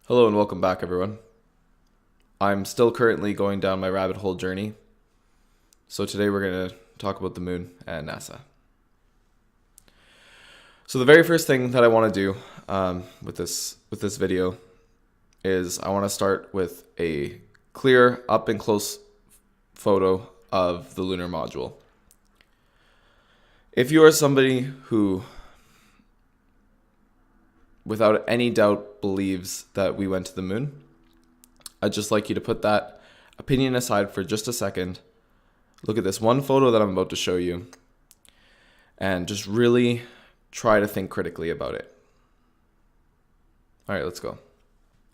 Hello and welcome back, everyone. I'm still currently going down my rabbit hole journey. So today we're going to talk about the moon and NASA. So the very first thing that I want to do with this video is I want to start with a clear up and close photo of the lunar module. If you are somebody who without any doubt believes that we went to the moon, I'd just like you to put that opinion aside for just a second. Look at this one photo that I'm about to show you and just really try to think critically about it. All right, let's go.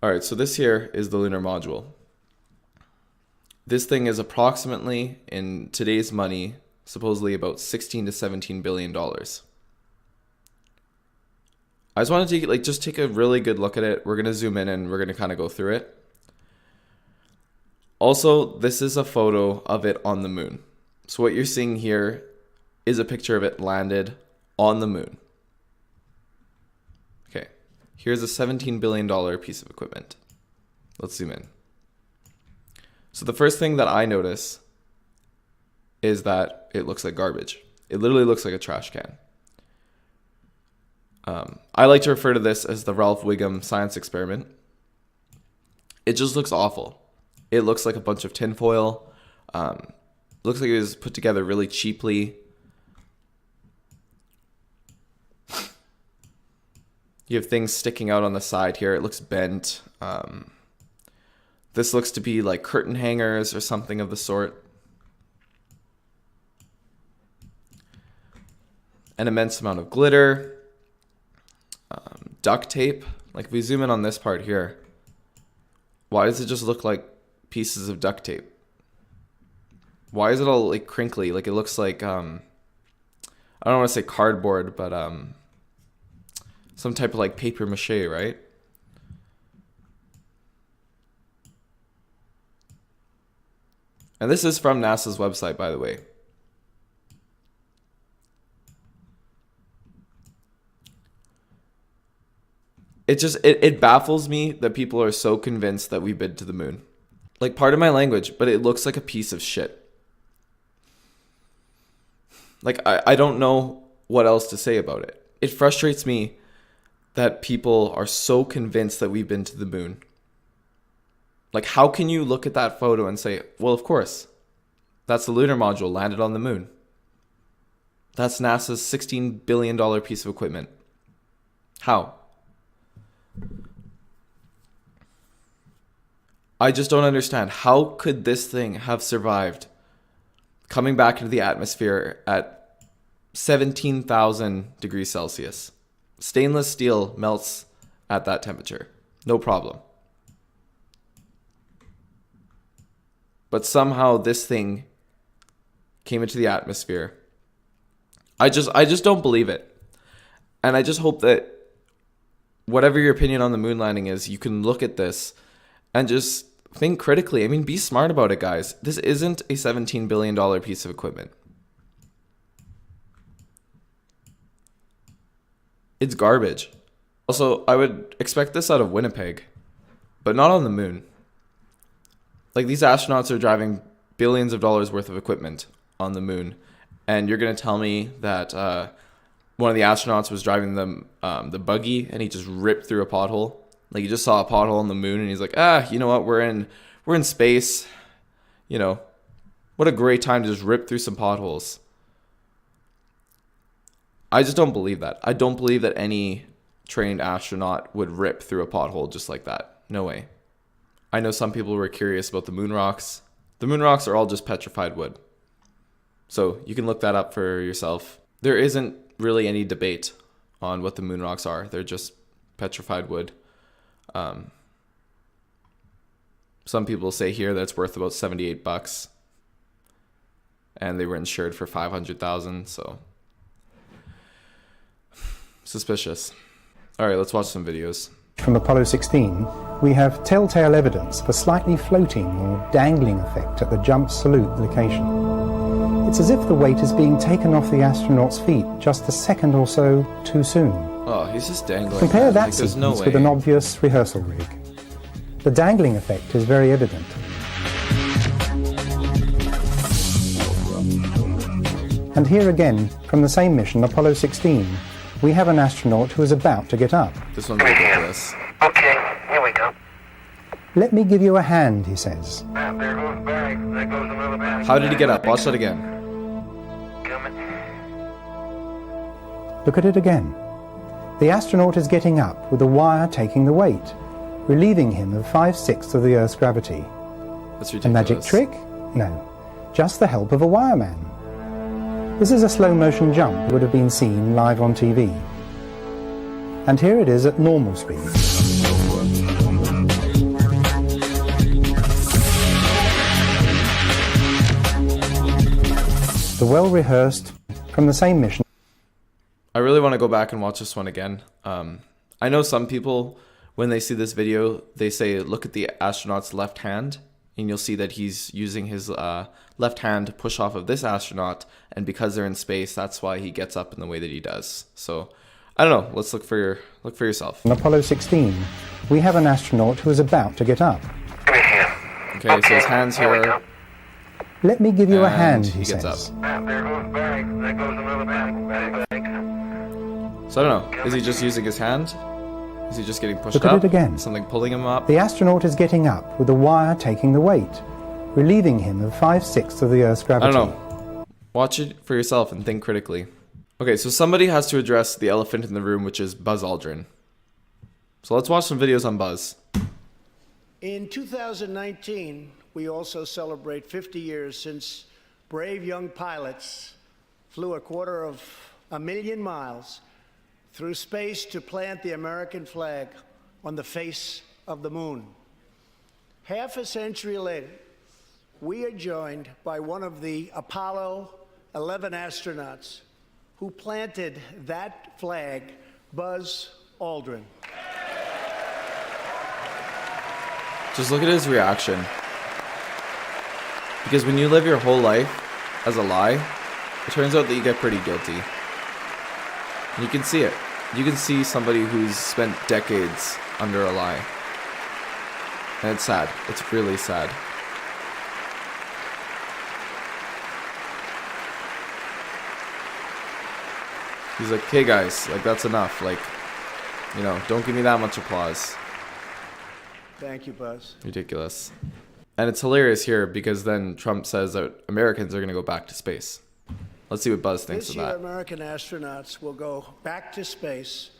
All right, so this here is the lunar module. This thing is approximately, in today's money, supposedly about 16 to 17 billion dollars. I just want to take a really good look at it. We're going to zoom in and we're going to kind of go through it. Also, this is a photo of it on the moon. So what you're seeing here is a picture of it landed on the moon. Okay, here's a $17 billion piece of equipment. Let's zoom in. So the first thing that I notice is that it looks like garbage. It literally looks like a trash can. I like to refer to this as the Ralph Wiggum science experiment. It just looks awful. It looks like a bunch of tinfoil. Looks like it was put together really cheaply. You have things sticking out on the side here. It looks bent. This looks to be like curtain hangers or something of the sort. An immense amount of glitter. Duct tape. Like if we zoom in on this part here, why does it just look like pieces of duct tape? Why is it all like crinkly? Like it looks like I don't want to say cardboard, but some type of like paper mache, right? And this is from NASA's website, by the way. It baffles me that people are so convinced that we've been to the moon. Like, pardon my language, but it looks like a piece of shit. Like, I don't know what else to say about it. It frustrates me that people are so convinced that we've been to the moon. Like, how can you look at that photo and say, well, of course, that's the lunar module landed on the moon. That's NASA's $16 billion piece of equipment. How? I just don't understand. How could this thing have survived coming back into the atmosphere at 17,000 degrees Celsius? Stainless steel melts at that temperature. No problem. But somehow this thing came into the atmosphere. I just don't believe it. And I just hope that whatever your opinion on the moon landing is, you can look at this and just think critically. I mean, be smart about it, guys. This isn't a $17 billion piece of equipment. It's garbage. Also, I would expect this out of Winnipeg, but not on the moon. Like, these astronauts are driving billions of dollars worth of equipment on the moon, and you're going to tell me that one of the astronauts was driving the buggy and he just ripped through a pothole? Like, he just saw a pothole on the moon and he's like, you know what, we're in space. You know, what a great time to just rip through some potholes. I just don't believe that. I don't believe that any trained astronaut would rip through a pothole just like that. No way. I know some people were curious about the moon rocks. The moon rocks are all just petrified wood. So you can look that up for yourself. There isn't really any debate on what the moon rocks are. They're just petrified wood. Some people say here that it's worth about $78, and they were insured for $500,000. So suspicious. All right, let's watch some videos. From Apollo 16, we have telltale evidence of a slightly floating or dangling effect at the jump salute location. It's as if the weight is being taken off the astronaut's feet just a second or so too soon. Oh, he's just dangling. Compare that like, there's sequence no with way. an obvious rehearsal rig. The dangling effect is very evident. And here again, from the same mission, Apollo 16, we have an astronaut who is about to get up. This one's ridiculous. Okay, here we go. Let me give you a hand, he says. There goes bag. There goes another bag. How did he get up? Watch that again. Coming. Look at it again. The astronaut is getting up with a wire taking the weight, relieving him of 5/6 of the Earth's gravity. That's A ridiculous. magic trick? No. Just the help of a wireman. This is a slow-motion jump that would have been seen live on TV. And here it is at normal speed. The well-rehearsed, from the same mission. I really want to go back and watch this one again. I know some people, when they see this video, they say, look at the astronaut's left hand, and you'll see that he's using his left hand to push off of this astronaut, and because they're in space, that's why he gets up in the way that he does. So, I don't know. Let's look for yourself. On Apollo 16, we have an astronaut who is about to get up. Right here. Okay, so his hand's we here. go. Let me give you a And hand, he he gets says. There goes bag. There goes another bag. So I don't know. Is he just using his hand? Is he just getting pushed Look at up? it again. Something pulling him up? The astronaut is getting up with a wire taking the weight, relieving him of 5/6 of the Earth's I gravity. don't know. Watch it for yourself and think critically. Okay, so somebody has to address the elephant in the room, which is Buzz Aldrin. So let's watch some videos on Buzz. In 2019, we also celebrate 50 years since brave young pilots flew 250,000 miles through space to plant the American flag on the face of the moon. Half a century later, we are joined by one of the Apollo 11 astronauts who planted that flag, Buzz Aldrin. Just look at his reaction. Because when you live your whole life as a lie, it turns out that you get pretty guilty. And you can see it. You can see somebody who's spent decades under a lie. And it's sad. It's really sad. He's like, hey guys, like that's enough. Like, you know, don't give me that much applause. Thank you, Buzz. Ridiculous. And it's hilarious here because then Trump says that Americans are going to go back to space. Let's see what Buzz thinks This of year, that. American astronauts will go back to space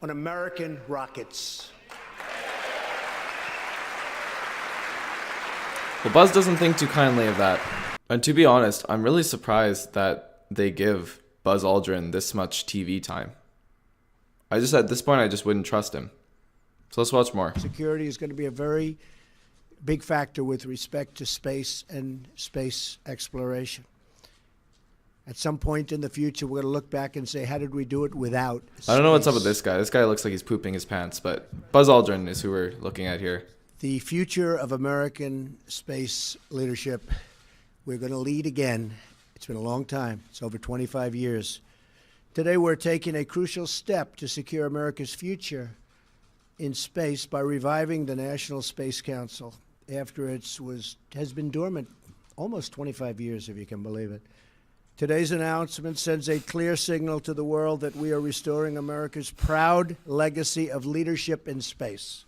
on American rockets. Well, Buzz doesn't think too kindly of that. And to be honest, I'm really surprised that they give Buzz Aldrin this much TV time. At this point, I just wouldn't trust him. So let's watch more. Security is going to be a very big factor with respect to space and space exploration. At some point in the future, we're going to look back and say, how did we do it without space? I don't know what's up with this guy. This guy looks like he's pooping his pants, but Buzz Aldrin is who we're looking at here. The future of American space leadership, we're going to lead again. It's been a long time. It's over 25 years. Today, we're taking a crucial step to secure America's future in space by reviving the National Space Council after it has been dormant almost 25 years, if you can believe it. Today's announcement sends a clear signal to the world that we are restoring America's proud legacy of leadership in space.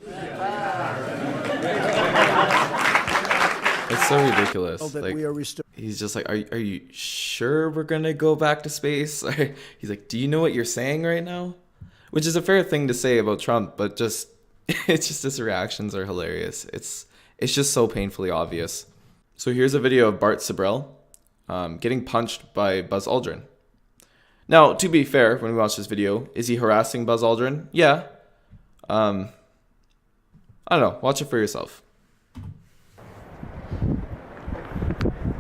It's so ridiculous. That Like, we are restoring. he's just like, are you sure we're going to go back to space? He's like, do you know what you're saying right now? Which is a fair thing to say about Trump, but it's just his reactions are hilarious. It's just so painfully obvious. So here's a video of Bart Sibrel getting punched by Buzz Aldrin. Now, to be fair, when we watch this video, is he harassing Buzz Aldrin? Yeah. I don't know. Watch it for yourself.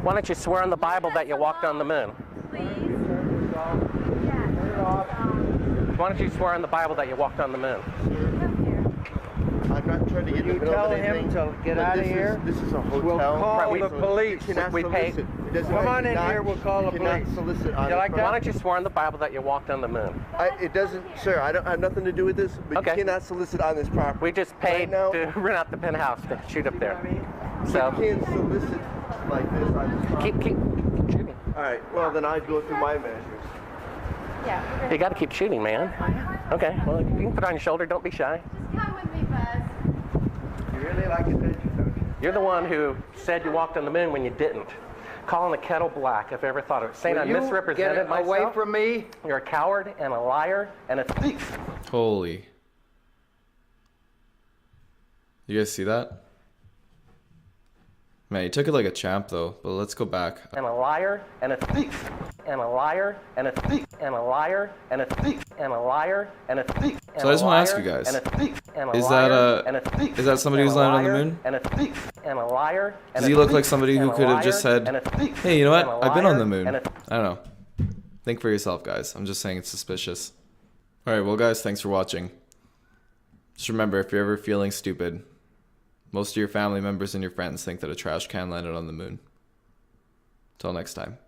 Why don't you swear on the Bible that you walked on the moon? Why don't you swear on the Bible that you walked on the moon? trying to get in the You middle tell of him anything. to get But out of this is- here. This is a hotel. We'll call Right, the so police. You cannot We pay- solicit. It doesn't Come you on in cannot- here, we'll call the you cannot police. solicit on You like this that? Why don't you swear on the Bible that you walked on the moon? It doesn't, sir. I don't have nothing to do with this. But Okay. you cannot solicit on this property. We just paid now. to rent out the penthouse to shoot up there. You So can't solicit like this on this property. keep shooting. All right. Well, then I'd go through my measures. You got to keep shooting, man. Okay. Well, you can put it on your shoulder. Don't be shy. Just come with me, Buzz. You really like attention, don't you? You're the one who said you walked on the moon when you didn't. Calling the kettle black, if I ever thought of it. Saying I Will you misrepresented get myself. away from me? You're a coward and a liar and a thief. Holy. You guys see that? Man, he took it like a champ though, but let's go back. And a liar and a thief. And a liar and a thief. And a liar and a thief. And a liar and a thief. So I just want to ask you guys, And a thief. And a is liar that and a thief. is that somebody And who's a landed on the liar moon? And a thief. And a liar. And Does a he look thief. like somebody who And a could have just liar said, and a thief. hey, you know what? And a I've been on liar the moon. and a I don't know. Think for yourself, guys. I'm just saying it's suspicious. Alright, well guys, thanks for watching. Just remember, if you're ever feeling stupid, most of your family members and your friends think that a trash can landed on the moon. Till next time.